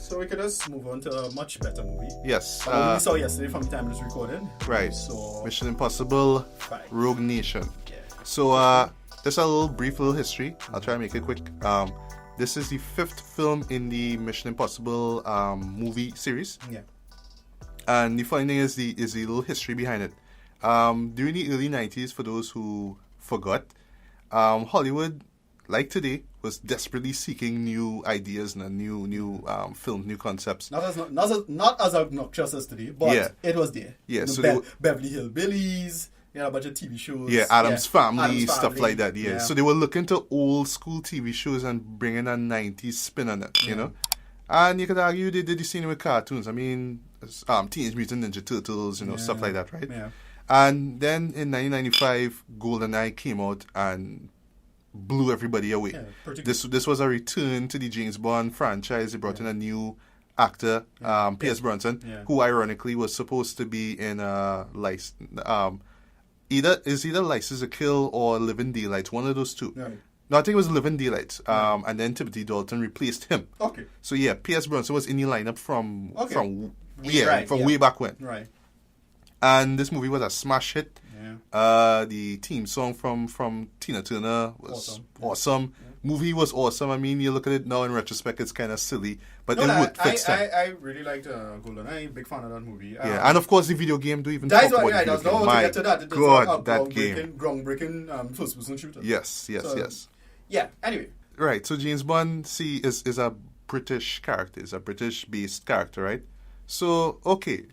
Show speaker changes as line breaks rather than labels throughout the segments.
So we could just move on to a much better movie.
Yes.
We saw yesterday from the time it was recorded.
Right.
So
Mission Impossible
5.
Rogue Nation.
Yeah.
So just a brief little history. I'll try to make it quick. This is the 5th film in the Mission Impossible movie series.
Yeah.
And the funny thing is the little history behind it. During the early 90s, for those who forgot, Hollywood, like today, was desperately seeking new ideas and new films, new concepts.
Not as obnoxious as today, but it was there.
Yeah, so
Beverly Hillbillies, a bunch of TV shows.
Yeah, Adam's Family, stuff
Family.
like that. Yeah. So they were looking to old school TV shows and bringing a 90s spin on it, you know. And you could argue they did the same with cartoons. I mean, Teenage Mutant Ninja Turtles, stuff like that, right?
Yeah.
And then in 1995, GoldenEye came out and blew everybody away.
Yeah,
this was a return to the James Bond franchise. They brought in a new actor, Pierce Brosnan, who ironically was supposed to be in either License to Kill or Living Daylights, one of those two.
Right.
No, I think it was Living Daylights. And then Timothy Dalton replaced him.
Okay.
So yeah, Pierce Brosnan was in the lineup from
Right,
way back when.
Right.
And this movie was a smash hit.
Yeah.
The theme song from Tina Turner was awesome.
Yeah.
Movie was awesome. I mean, you look at it now in retrospect, it's kind of silly, but it would fit.
I really liked GoldenEye. Big fan of that movie.
And of course the video game. Do even
that's
talk
what
about
I
the
was
video game.
to
My
get to that.
God, that game.
Groundbreaking first-person shooter.
Yes.
Yeah. Anyway.
Right. So James Bond, is a British character. Is a British-based character, right? So okay,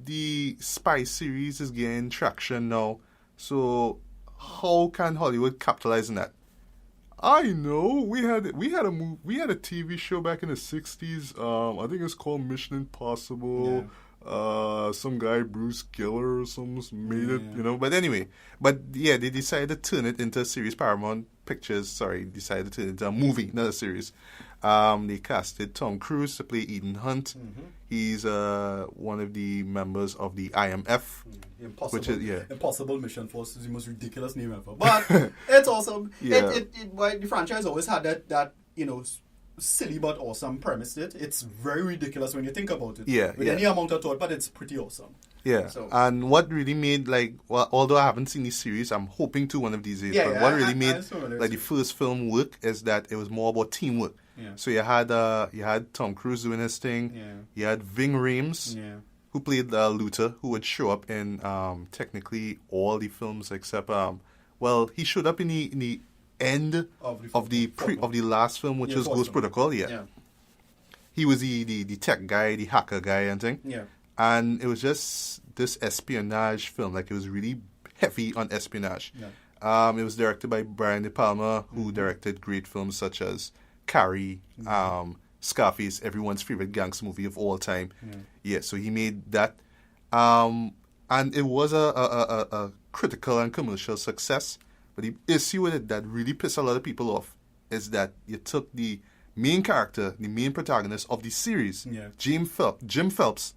the spy series is gaining traction now. So how can Hollywood capitalize on that? I know we had a TV show back in the 60s. I think it's called Mission Impossible. Yeah. Some guy Bruce Giller or something made it, But anyway, they decided to turn it into a series. Paramount Pictures, decided to turn it into a movie, not a series. They casted Tom Cruise to play Ethan Hunt. Mm-hmm. He's one of the members of the IMF.
Impossible Mission Force is the most ridiculous name ever. But it's awesome. The franchise always had that silly but awesome premise. It's very ridiculous when you think about it. With any amount of thought, but it's pretty awesome. Yeah. So. And
what really made, although I haven't seen the series, I'm hoping to one of these days. What really made the first film work is that it was more about teamwork. Yeah. So you had Tom Cruise doing his thing. Yeah. You had Ving Rhames, who played Luther, who would show up in technically all the films except he showed up in the end of the last film, which was Ghost Protocol. Yeah. He was the tech guy, the hacker guy, and thing. Yeah. And it was just this espionage film. It was really heavy on espionage. Yeah. It was directed by Brian De Palma, who directed great films such as Carrie, Scarface, everyone's favorite gangster movie of all time. Yeah, so he made that. And it was a critical and commercial success. But the issue with it that really pissed a lot of people off is that you took the main character, the main protagonist of the series, Jim Phelps,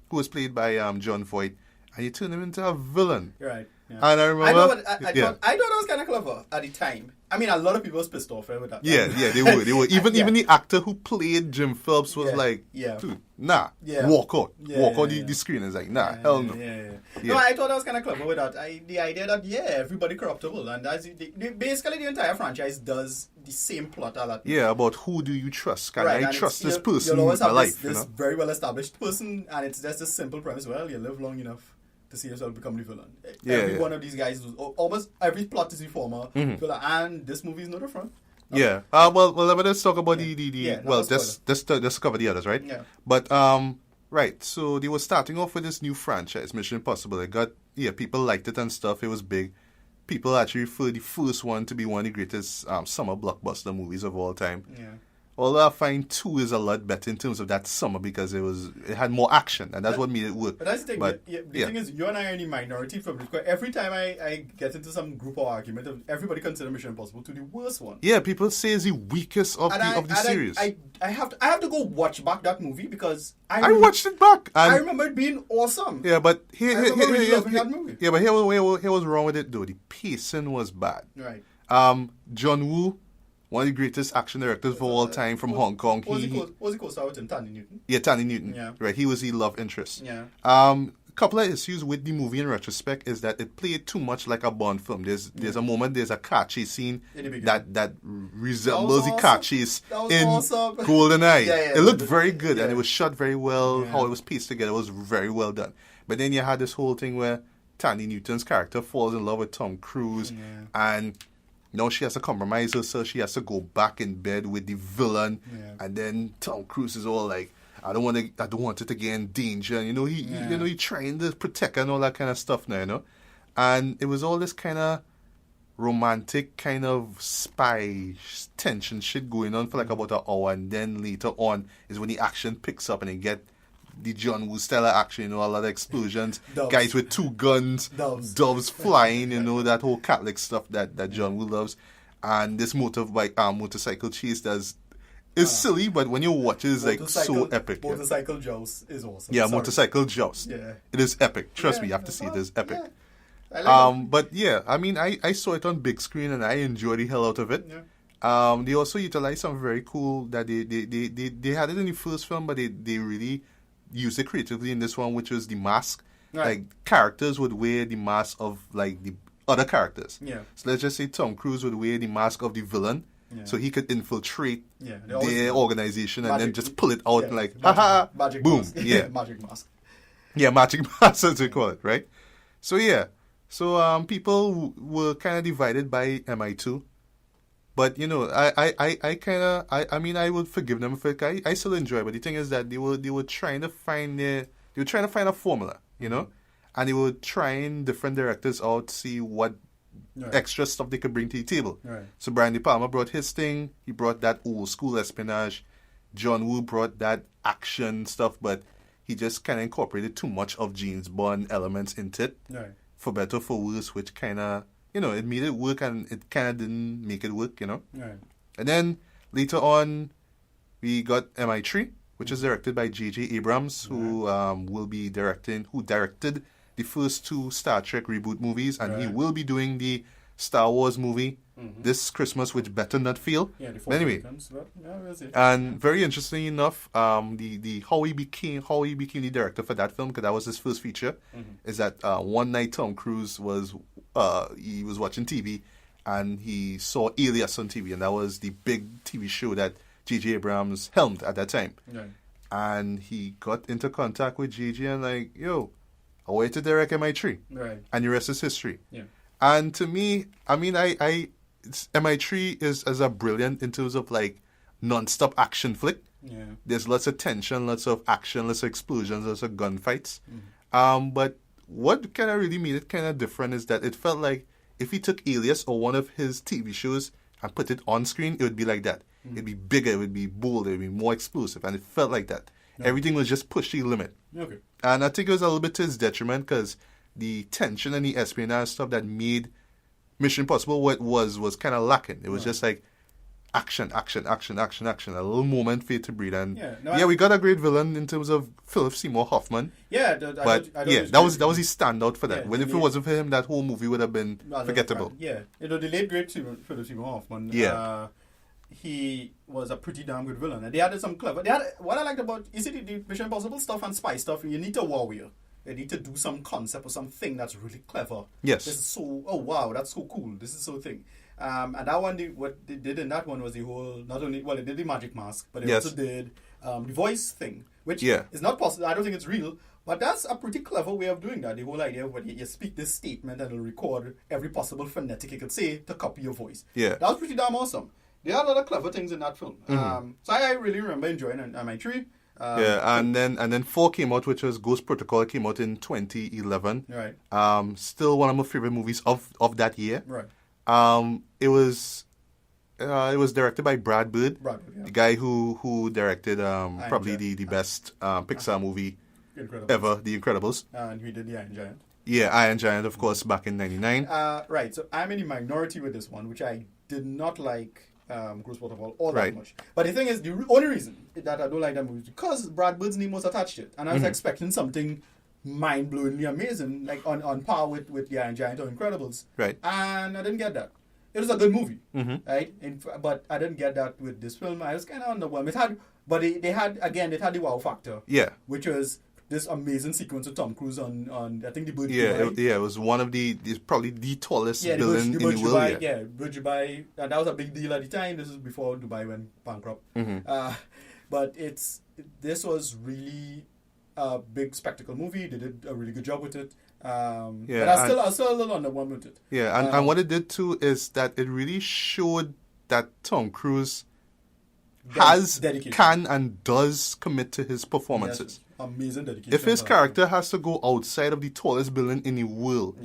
who was played by John Voight, and you turned him into a villain.
Right. Yeah.
And I remember...
I thought it was kind of clever at the time. I mean, a lot of people was pissed off with that.
Yeah, they were. Even the actor who played Jim Phelps was dude, nah, walk out. Walk out the screen. It's like, nah, hell no.
No, I thought I was kind of clever with that. The idea that, everybody corruptible. And basically the entire franchise does the same plot a lot.
Yeah, about who do you trust? Can I trust this person
you'll always
with my
have
life?
This very well-established person, and it's just a simple premise. Well, you live long enough to see yourself become the villain. Every one of these guys, almost every plot is the former villain, and this movie is no different.
Okay. Yeah. Let's talk about let's cover the others, right?
Yeah.
But right. So they were starting off with this new franchise, Mission Impossible. It got people liked it and stuff. It was big. People actually refer the first one to be one of the greatest summer blockbuster movies of all time. Yeah. Although I find 2 is a lot better in terms of that summer because it had more action, and that's what made it work.
But that's the thing. The thing is, you and I are in the minority from it. Every time I get into some group or argument, everybody considers Mission Impossible to the worst one.
Yeah, people say it's the weakest of the series.
I have to go watch back that movie because
I watched it back. And
I remember it being awesome.
Yeah, but here
that movie.
Yeah, but here was wrong with it though. The pacing was bad.
Right.
John Woo one of the greatest action directors of all time from Hong Kong.
Was he co-star with him, Tandy Newton?
Yeah, Tandy Newton.
Yeah.
Right, he was the love interest.
Yeah.
Couple of issues with the movie in retrospect is that it played too much like a Bond film. There's a moment, there's a car chase scene that resembles the car chase in GoldenEye. It looked very good and it was shot very well. How it was pieced together was very well done. But then you had this whole thing where Tandy Newton's character falls in love with Tom Cruise and now she has to compromise herself. She has to go back in bed with the villain, and then Tom Cruise is all like, I don't want it to get in danger. And, he trying to protect her and all that kind of stuff now, And it was all this kind of romantic kind of spy tension shit going on for like about an hour, and then later on is when the action picks up and they get the John Woo style of action, a lot of explosions, guys with 2 guns, doves flying, that whole Catholic stuff that John Woo loves. And this motorcycle chase is silly, but when you watch it, it's like so epic.
Motorcycle joust is awesome.
Yeah, motorcycle joust. Yeah. It is epic. Trust me, you have to see it. It is epic.
Yeah. I like it.
But yeah, I mean, I saw it on big screen and I enjoyed the hell out of it. Yeah. They also utilized something very cool that they had it in the first film, but they really used it creatively in this one, which was the mask. Right. Like, characters would wear the mask of, like, the other characters. Yeah. So let's just say Tom Cruise would wear the mask of the villain, so he could infiltrate their organization and then just pull it out and like, haha,
magic
boom.
Mask.
Yeah.
Magic mask.
Yeah, magic mask, as they call it, right? So, yeah. So, people were kind of divided by MI2. But, I would forgive them for it. I still enjoy it. But the thing is that they were trying to find a formula, and they were trying different directors out to see what extra stuff they could bring to the table. Right. So Brian De Palma brought his thing. He brought that old school espionage. John Woo brought that action stuff, but he just kind of incorporated too much of James Bond elements into it. Right. For better or for worse, which kind of, it made it work and it kind of didn't make it work, Right. And then later on, we got MI3, which is directed by J.J. Abrams, who directed the first 2 Star Trek reboot movies, and he will be doing the Star Wars movie this Christmas, which better not fail. Yeah, the anyway, we'll see. And very interesting enough, the how he became the director for that film, because that was his first feature, is that one night Tom Cruise was watching TV and he saw Alias on TV, and that was the big TV show that J.J. Abrams helmed at that time. Right. And he got into contact with J.J. and like, yo, I want to direct MI3. Right. And the rest is history. Yeah. And to me, I mean, MI3 is a brilliant in terms of like non-stop action flick. Yeah. There's lots of tension, lots of action, lots of explosions, lots of gunfights. But what kind of really made it kind of different is that it felt like if he took Alias or one of his TV shows and put it on screen, it would be like that. It'd be bigger, it would be bolder, it would be more explosive, and it felt like that. Okay. Everything was just pushed to the limit. Okay. And I think it was a little bit to his detriment because the tension and the espionage stuff that made Mission Impossible what it was kind of lacking. It was just like action, a little moment for it to breathe. And we got a great villain in terms of Philip Seymour Hoffman. Yeah, that was the standout for that. If it wasn't for him, that whole movie would have been forgettable.
Yeah, the late great Philip Seymour Hoffman. Yeah. He was a pretty damn good villain. And they had some clever... what I liked about... You see, the Mission Impossible stuff and spy stuff, you need a warrior. You need to do some concept or something that's really clever. Yes. This is so... Oh, wow, that's so cool. This is so thing. And that one, what they did in that one was the whole... Not only... Well, they did the magic mask, but they also did the voice thing, which is not possible. I don't think it's real. But that's a pretty clever way of doing that. The whole idea of when you speak this statement and it'll record every possible phonetic you could say to copy your voice. Yeah. That was pretty damn awesome. There are a lot of clever things in that film. So I really remember enjoying MI3.
And then 4 came out, which was Ghost Protocol, came out in 2011. Right. Still one of my favorite movies of that year. Right. It was directed by Brad Bird, the guy who directed probably the best Pixar movie ever, The Incredibles.
And he did the Iron Giant.
Yeah, Iron Giant, of course, back in 99.
Right, so I'm in the minority with this one, which I did not like Ghost Protocol all that much. But the thing is, the only reason that I don't like that movie is because Brad Bird's name was attached to it. And I was expecting something mind-blowingly amazing, like on par with the Iron Giant or Incredibles. Right. And I didn't get that. it was a good movie, right? But I didn't get that with this film. I was kind of underwhelmed. They had the wow factor.
Yeah.
Which was this amazing sequence of Tom Cruise on I think the Burj
Dubai. Yeah, it was one of probably the tallest building in the world.
Dubai, yeah, Burj Dubai. And that was a big deal at the time. This is before Dubai went bankrupt. But this was really a big spectacle movie. They did a really good job with it. But I still a little underwhelmed with it.
Yeah, and what it did too is that it really showed that Tom Cruise can and does commit to his performances.
Yes, amazing dedication.
If his character has to go outside of the tallest building in the world,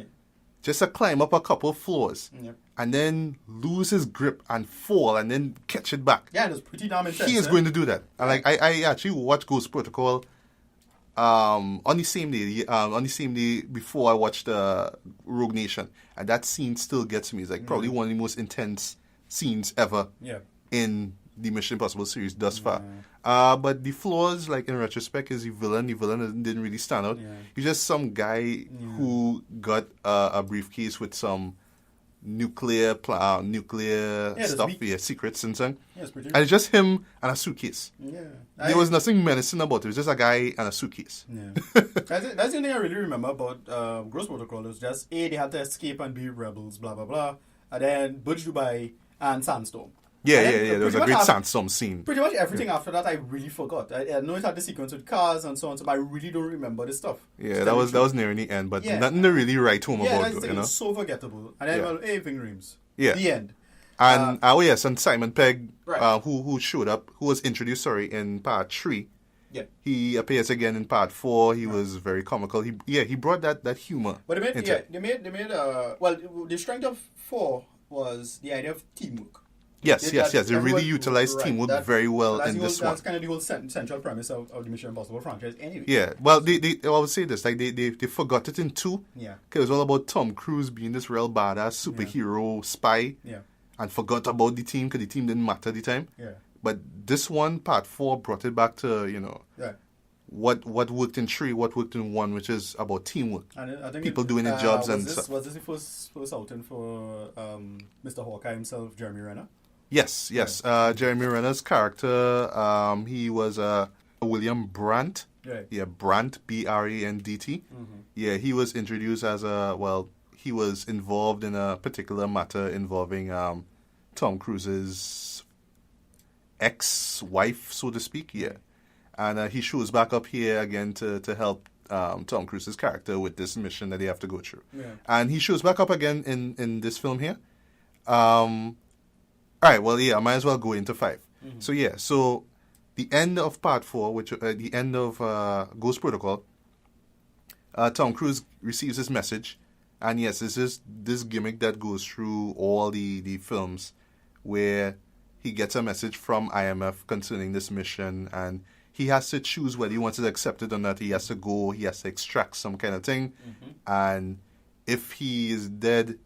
just to climb up a couple of floors, and then lose his grip and fall and then catch it back.
Yeah, it was pretty damn intense.
He is going to do that. And I actually watched Ghost Protocol on the same day before I watched Rogue Nation, and that scene still gets me. It's like probably one of the most intense scenes ever in the Mission Impossible series thus far. But the flaws, like in retrospect, is the villain. The villain didn't really stand out. He's just some guy who got a briefcase with some nuclear stuff, secrets and something. And it's just him and a suitcase. There was nothing menacing about it. It was just a guy and a suitcase.
That's the thing I really remember about Ghost Protocol. Is just they had to escape and be rebels, blah blah blah, and then Burj Dubai and Sandstorm.
There was a great Sandstorm scene.
Pretty much everything after that I really forgot. I know it had the sequence with cars and so on, but I really don't remember the stuff.
Yeah, that was nearing the end, but nothing to really write home about it,
it's so forgettable. And then everything rhymes.
Yeah.
The end.
And and Simon Pegg, who showed up, who was introduced, in part 3.
Yeah.
He appears again in part 4. He was very comical. He brought that humor.
But they made the strength of 4 was the idea of teamwork.
Yes. They really utilized teamwork very well in this one.
That's kind of the whole central premise of the Mission Impossible franchise anyway.
Yeah, well, I would say this, like, they forgot it in 2.
Yeah.
Because it was all about Tom Cruise being this real badass superhero spy.
Yeah.
And forgot about the team because the team didn't matter at the time.
Yeah.
But this one, part 4, brought it back to, what worked in 3, what worked in 1, which is about teamwork.
And I think
people doing their jobs and stuff.
Was this the first outing for Mr. Hawkeye himself, Jeremy Renner?
Yes. Jeremy Renner's character, he was William Brandt.
Right.
Yeah, Brandt, Brandt. Yeah, he was introduced as he was involved in a particular matter involving Tom Cruise's ex-wife, so to speak. Yeah. And he shows back up here again to help Tom Cruise's character with this mission that they have to go through.
Yeah.
And he shows back up again in this film here. All right, well, I might as well go into 5. So the end of part 4, which the end of Ghost Protocol, Tom Cruise receives this message, and yes, this is this gimmick that goes through all the films, where he gets a message from IMF concerning this mission, and he has to choose whether he wants to accept it or not. He has to go, he has to extract some kind of thing, and if he is dead,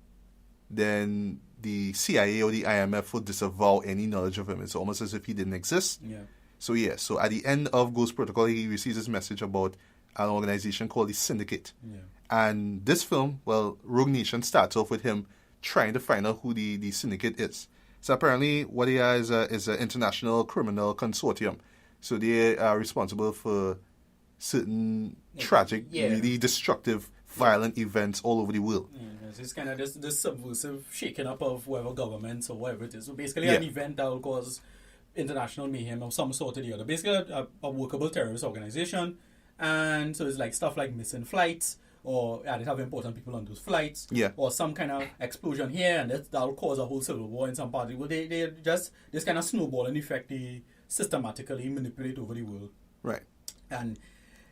then the CIA or the IMF would disavow any knowledge of him. It's almost as if he didn't exist.
Yeah.
So at the end of Ghost Protocol, he receives this message about an organization called the Syndicate.
Yeah.
And this film, Rogue Nation, starts off with him trying to find out who the Syndicate is. So apparently what he is an international criminal consortium. So they are responsible for certain tragic, really destructive, violent events all over the world.
It's kind of this subversive shaking up of whatever governments or whatever it is. So basically an event that will cause international mayhem of some sort or the other. Basically a workable terrorist organization. And so it's like stuff like missing flights, or they have important people on those flights, or some kind of explosion here, and that'll cause a whole civil war in some parts. Well, they just this kind of snowballing effect they systematically manipulate over the world.
Right.
And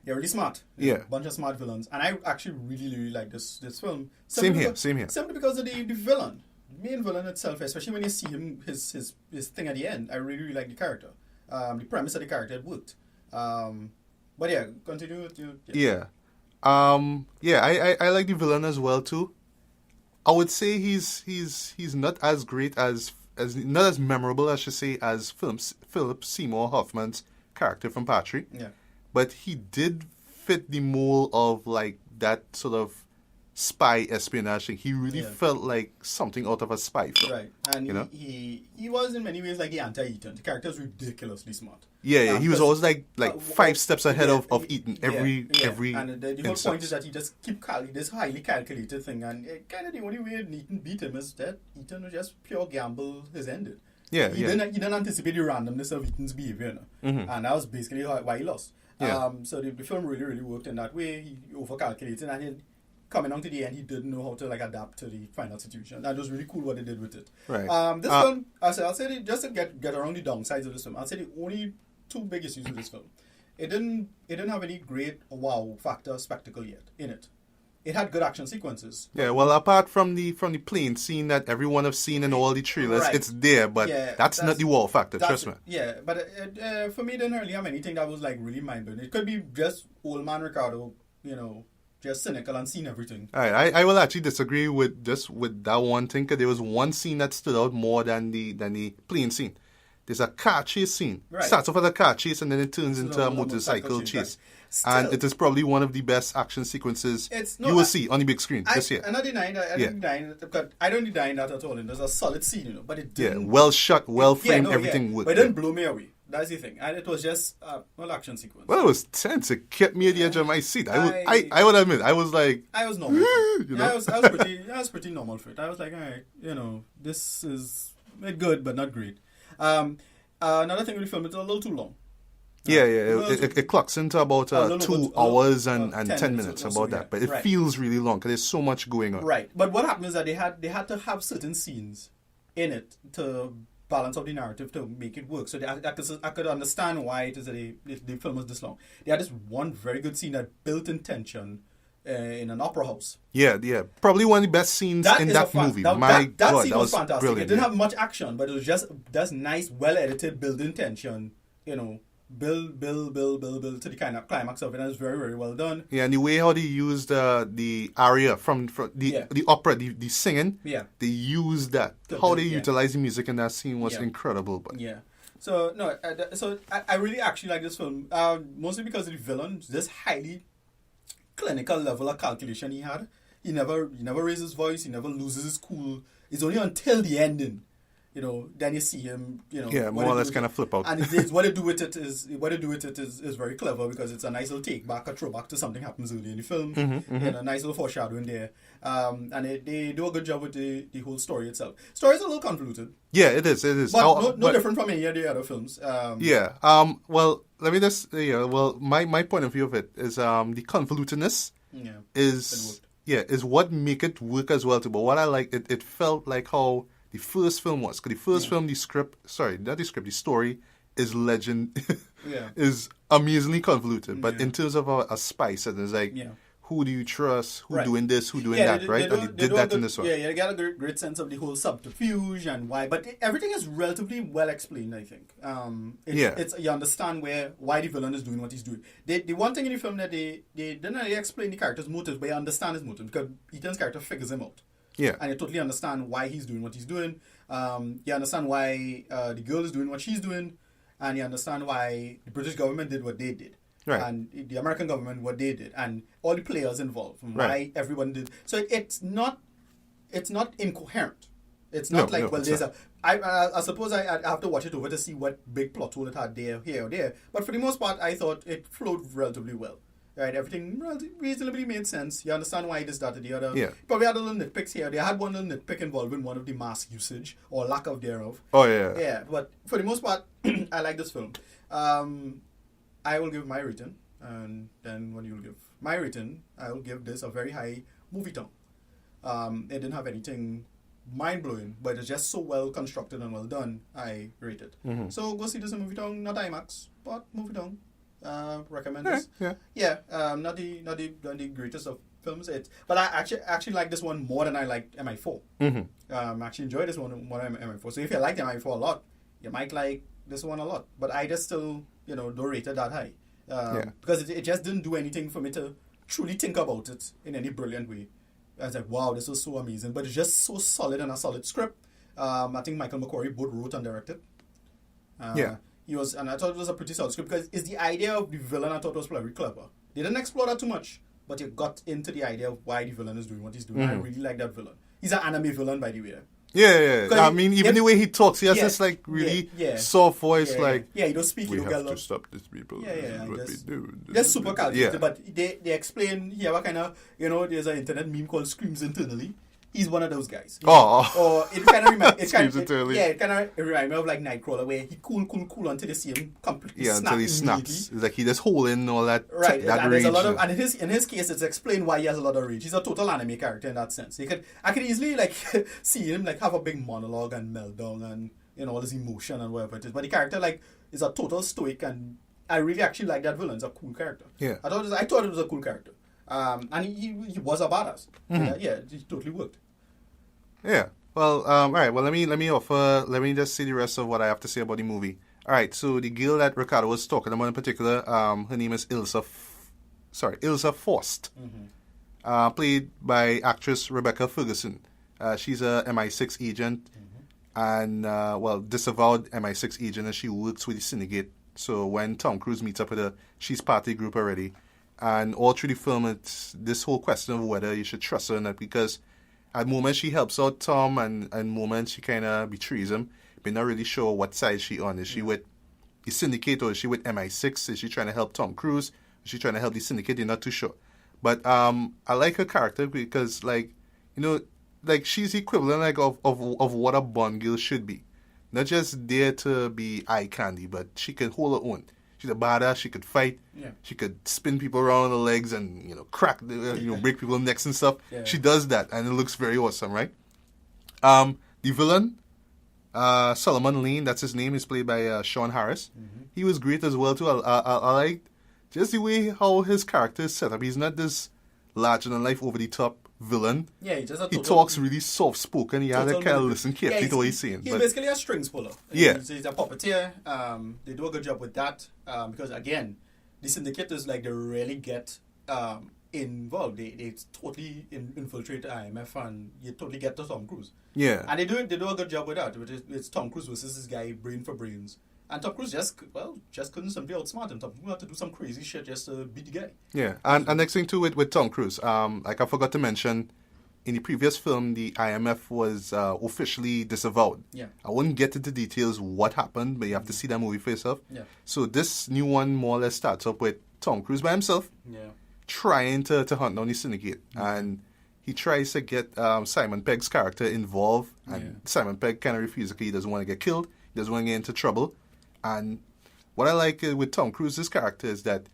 they're really smart. A bunch of smart villains. And I actually really like this film.
Same here.
Simply because of the villain. The main villain itself, especially when you see him, his thing at the end, I really like the character. The premise of the character, it worked. But yeah, continue with you. I like the villain as well too. I would say he's not as great as not as memorable, I should say, as Philip Seymour Hoffman's character from Part 3. Yeah.
But he did fit the mold of like that sort of spy espionage thing. He really felt like something out of a spy film.
Right. And he was in many ways like the anti-Ethan. The character is ridiculously smart.
Yeah, he was always like 5 steps ahead of Ethan every
and the whole point is that he just keep this highly calculated thing, and kind of the only way Ethan beat him is that Ethan was just pure gamble his ended.
Yeah,
he didn't anticipate the randomness of Ethan's behavior, and that was basically why he lost.
Yeah.
So the film really, really worked in that way. He overcalculated, and he, coming down to the end, he didn't know how to adapt to the final situation. That was really cool what they did with it.
Right.
This film, I'll say just to get around the downsides of this film, I'll say the only 2 big issues with this film. It didn't have any great wow factor spectacle yet in it. It had good action sequences.
Yeah, well, apart from the plane scene that everyone have seen in all the trailers, it's there, but that's not the wow factor, trust me.
Yeah, but for me, it didn't really have anything that was like really mind-blowing. It could be just old man Ricardo, just cynical and seen everything.
All right, I will actually disagree with that one thing, because there was one scene that stood out more than the plane scene. There's a car chase scene. Right. Starts off with a car chase and then it turns into a motorcycle chase. Still, and it is probably one of the best action sequences you will see on the big screen this year.
I'm not denying that. I don't deny that at all. And there's a solid scene, but it didn't.
Yeah, well shot, well framed, everything worked.
But it didn't blow me away. That's the thing. And it was just action sequence.
Well, it was tense. It kept me at the edge of my seat. I would admit, I was like...
I was normal. I was pretty normal for it. I was like, all right, this is good, but not great. Another thing with the film, it's a little too long.
It clocks into about 2 hours and 10 minutes, about that. But it feels really long because there's so much going on.
Right. But what happened is that they had to have certain scenes in it to balance out the narrative to make it work. So I could understand why it is that the film was this long. They had this one very good scene that built in tension in an opera house. Yeah.
Probably one of the best sceans in that movie.
That scene was fantastic.
Brilliant.
It didn't have much action, but it was just nice, well-edited, built-in tension, build to the kind of climax of it, and it's very, very well done.
Yeah, and the way how they used the aria from the opera, the singing, they used that. How they utilized the music in that scene was incredible. But
so no, I really actually like this film, mostly because of the villain, this highly clinical level of calculation he had. He never raises his voice, he never loses his cool. It's only until the ending, then you see him,
more or less kind of flip out.
And what they do with it is very clever, because it's a nice little a throwback to something happens early in the film, a nice little foreshadowing there. And they do a good job with the whole story itself. Story is a little convoluted.
Yeah, it is.
But no different from any of the other films.
Well, let me just, my point of view of it is the convolutedness is what make it work as well too. But what I like, it felt like how the first film was. Because the first film, the story is is amazingly convoluted. But in terms of a spy setting, it's like, who do you trust? Who doing this? Who doing that? Right? They did that in this one.
Yeah, you get a great sense of the whole subterfuge and why. But everything is relatively well explained, I think. It's you understand why the villain is doing what he's doing. The one thing in the film that they didn't really explain the character's motives, but you understand his motive, because Ethan's character figures him out.
Yeah.
And you totally understand why he's doing what he's doing. You understand why the girl is doing what she's doing. And you understand why the British government did what they did.
Right.
And the American government what they did. And all the players involved. And why everyone did. So it's not incoherent. It's not there's a... I suppose I have to watch it over to see what big plot hole it had there, here or there. But for the most part, I thought it flowed relatively well. Right, everything reasonably made sense. You understand why this, that, or the other.
Yeah.
Probably had a little nitpicks here. They had one little nitpick involving one of the mask usage or lack of thereof.
Oh, yeah.
Yeah, but for the most part, I like this film. I will give my rating, and then when you'll give my rating, I will give this a very high movie tongue. It didn't have anything mind-blowing, but it's just so well constructed and well done, I rate it. Mm-hmm. So go see this in movie tongue, not IMAX, but movie tongue. Recommend this. Not the greatest of films. But I actually like this one more than I liked MI4.
Mm-hmm.
Actually enjoyed this one more than MI4. So if you like MI4 a lot, you might like this one a lot. But I just still don't rate it that high because it just didn't do anything for me to truly think about it in any brilliant way. I was like, wow, this was so amazing. But it's just so solid and a solid script. I think Michael McQuarrie both wrote and directed. He was, and I thought it was a pretty solid script because it's the idea of the villain I thought was very clever. They didn't explore that too much, but you got into the idea of why the villain is doing what he's doing. I really like that villain. He's an anime villain, by the way.
Yeah. I mean, even the way he talks, he has this like really soft voice, like
he don't speak.
We
don't
have to stop these people.
What we do. They're super calculated, but they explain here what kind of there's an internet meme called "Screams Internally." He's one of those guys. Or it kind of reminds me of like Nightcrawler, where he cool until they see him completely snap
until he snaps. It's like he just holding all that
and
rage.
There's a lot of, and in his case, it's explained why he has a lot of rage. He's a total anime character in that sense. I could easily like see him like have a big monologue and meltdown and all this emotion and whatever it is. But the character like is a total stoic, and I really actually like that villain. It's a cool character.
Yeah,
I thought it was a cool character. And he was a badass. It totally worked.
Yeah. Well, all right. Well, let me just see the rest of what I have to say about the movie. All right. So the girl that Ricardo was talking about in particular, her name is Ilsa Faust, played by actress Rebecca Ferguson. She's a MI6 agent, and disavowed MI6 agent, and she works with the syndicate. So when Tom Cruise meets up with her, she's part of the group already. And all through the film, it's this whole question of whether you should trust her or not, because at moments she helps out Tom, and moments she kind of betrays him. We're not really sure what side she on. Is she with the syndicate, or is she with MI6? Is she trying to help Tom Cruise? Is she trying to help the syndicate? You're not too sure. But I like her character because, she's the equivalent of what a Bond girl should be. Not just there to be eye candy, but she can hold her own. She's a badass. She could fight. Yeah. She could spin people around on the legs and crack, break people's necks and stuff. Yeah. She does that, and it looks very awesome, right? The villain, Solomon Lane, that's his name, is played by Sean Harris. He was great as well too. I like just the way how his character is set up. He's not this larger than life, over the top villain.
Yeah,
he talks really soft spoken. You have to kind of listen carefully to what he's saying.
He's basically a strings puller.
Yeah,
he's a puppeteer. They do a good job with that because again, the syndicators they really get involved. They totally infiltrate IMF, and you totally get to Tom Cruise.
Yeah,
and they do a good job with that. It's Tom Cruise versus this guy, brain for brains. And Tom Cruise just couldn't simply outsmart him. Tom Cruise had to do some crazy shit just to beat the guy.
Yeah, and next thing too with Tom Cruise, I forgot to mention, in the previous film, the IMF was officially disavowed.
Yeah.
I wouldn't get into details what happened, but you have to see that movie for yourself.
Yeah.
So this new one more or less starts up with Tom Cruise by himself, trying to hunt down the syndicate. And he tries to get Simon Pegg's character involved, and Simon Pegg kind of refuses because he doesn't want to get killed. He doesn't want to get into trouble. And what I like with Tom Cruise's character is that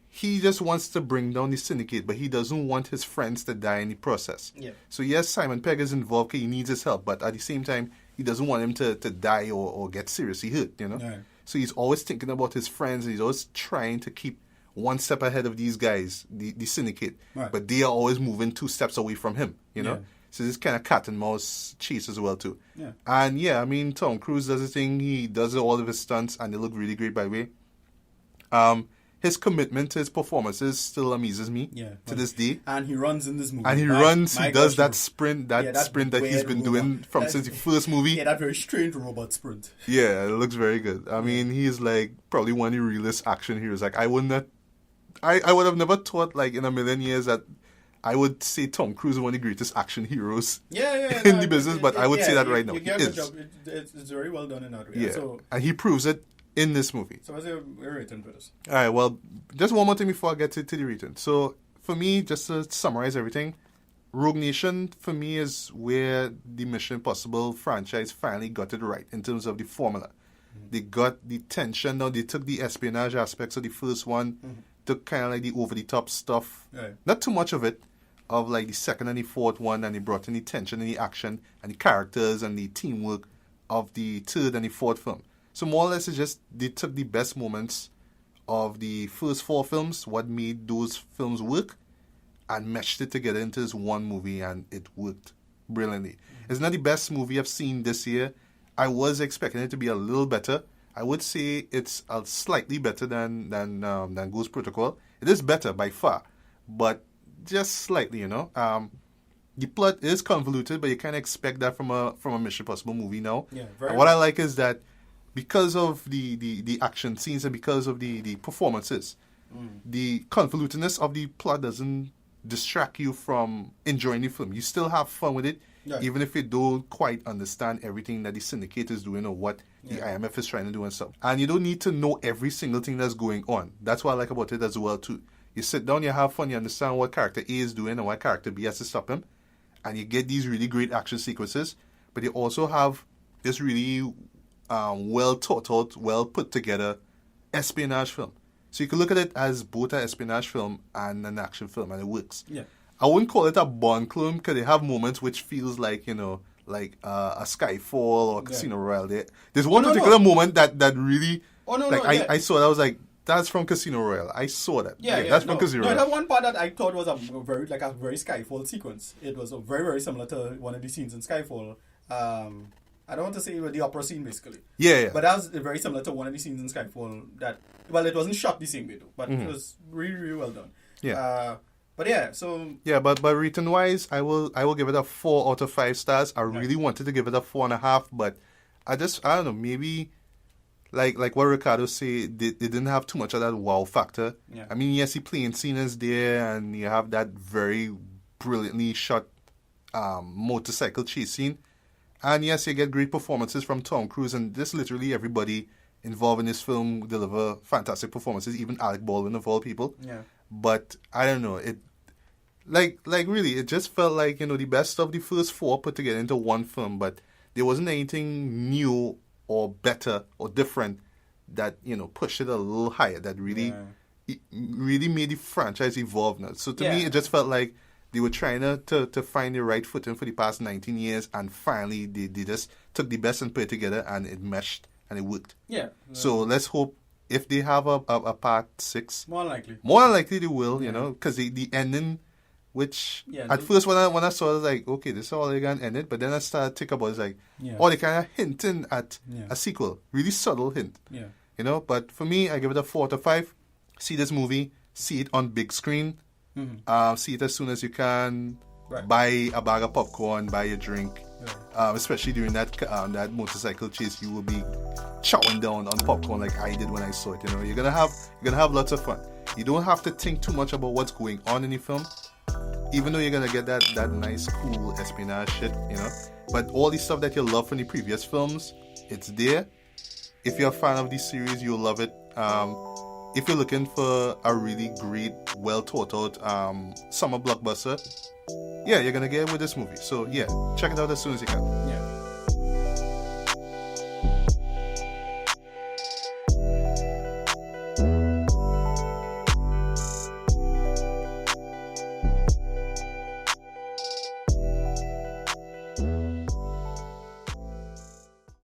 he just wants to bring down the syndicate, but he doesn't want his friends to die in the process.
Yeah.
So yes, Simon Pegg is involved because he needs his help, but at the same time, he doesn't want him to die or get seriously hurt,
Yeah.
So he's always thinking about his friends, and he's always trying to keep one step ahead of these guys, the syndicate.
Right.
But they are always moving 2 steps away from him,
Yeah.
So this kind of cat and mouse chase as well too.
Yeah.
And Tom Cruise does his thing. He does all of his stunts, and they look really great, by the way. His commitment to his performances still amazes me to this day.
And he runs in this movie.
And he does that sprint, sprint that he's been doing since the first movie.
Yeah, that very strange robot sprint.
Yeah, it looks very good. He's probably one of the realest action heroes. I would have never thought in a million years that I would say Tom Cruise is one of the greatest action heroes in the business, but I would say that right now. He is.
It's very well done in that way.
Yeah, and he proves it in this movie.
So what's your rating for this?
All right, well, just one more thing before I get to the rating. So for me, just to summarize everything, Rogue Nation for me is where the Mission Impossible franchise finally got it right in terms of the formula. They got the tension. Now they took the espionage aspects of the first one, took kind of the over-the-top stuff.
Right.
Not too much of it, of the second and the fourth one, and they brought in the tension and the action and the characters and the teamwork of the third and the fourth film. So more or less it's just they took the best moments of the first 4 films, what made those films work, and meshed it together into this one movie, and it worked brilliantly. It's not the best movie I've seen this year. I was expecting it to be a little better. I would say it's slightly better than Ghost Protocol. It is better by far, but just slightly, The plot is convoluted, but you can't expect that from a Mission Impossible movie now.
Yeah,
and what I like is that because of the action scenes and because of the performances, the convolutedness of the plot doesn't distract you from enjoying the film. You still have fun with it, even if you don't quite understand everything that the syndicate is doing or what the IMF is trying to do and stuff. And you don't need to know every single thing that's going on. That's what I like about it as well too. You sit down, you have fun, you understand what character A is doing and what character B has to stop him, and you get these really great action sequences. But you also have this really well thought out, well put together espionage film. So you can look at it as both an espionage film and an action film, and it works.
Yeah.
I wouldn't call it a Bond clone because they have moments which feels like, a Skyfall or Casino Royale. There's one particular moment that really, I saw that, I was like, that's from Casino Royale. I saw that. That's from Casino Royale.
No, that one part that I thought was a very Skyfall sequence. It was very, very similar to one of the scenes in Skyfall. I don't want to say the opera scene, basically.
Yeah.
But that was very similar to one of the scenes in Skyfall that, well, it wasn't shot the same way, though, but it was really, really well done.
Yeah.
But yeah, so...
Yeah, but rating-wise, I will give it a 4 out of 5 stars. I really wanted to give it a 4.5, but I don't know, maybe... Like what Ricardo said, they didn't have too much of that wow factor.
Yeah.
I mean, yes, the plane scene is there, and you have that very brilliantly shot motorcycle chase scene. And yes, you get great performances from Tom Cruise, and just literally everybody involved in this film deliver fantastic performances, even Alec Baldwin of all people.
Yeah.
But I don't know, it really, it just felt like, the best of the first 4 put together into one film, but there wasn't anything new or better or different that, pushed it a little higher, that really really made the franchise evolve now. So to me, it just felt like they were trying to find the right footing for the past 19 years, and finally they just took the best and put it together, and it meshed and it worked.
Yeah.
So let's hope if they have a part 6.
More likely
they will, because the ending, which at first when I saw it, I was like, okay, this is how they're going to end it. But then I started to think about it, it's like, they kind of hinting at a sequel. Really subtle hint.
Yeah.
But for me, I give it a 4 out of 5. See this movie. See it on big screen. See it as soon as you can.
Right.
Buy a bag of popcorn. Buy a drink. Especially during that motorcycle chase, you will be chowing down on popcorn like I did when I saw it. You're gonna have lots of fun. You don't have to think too much about what's going on in the film, even though you're gonna get that nice, cool espionage shit. But all the stuff that you love from the previous films, it's there. If you're a fan of this series, you'll love it. If you're looking for a really great, well thought out summer blockbuster, you're gonna get it with this movie. So check it out as soon as you can.
Yeah.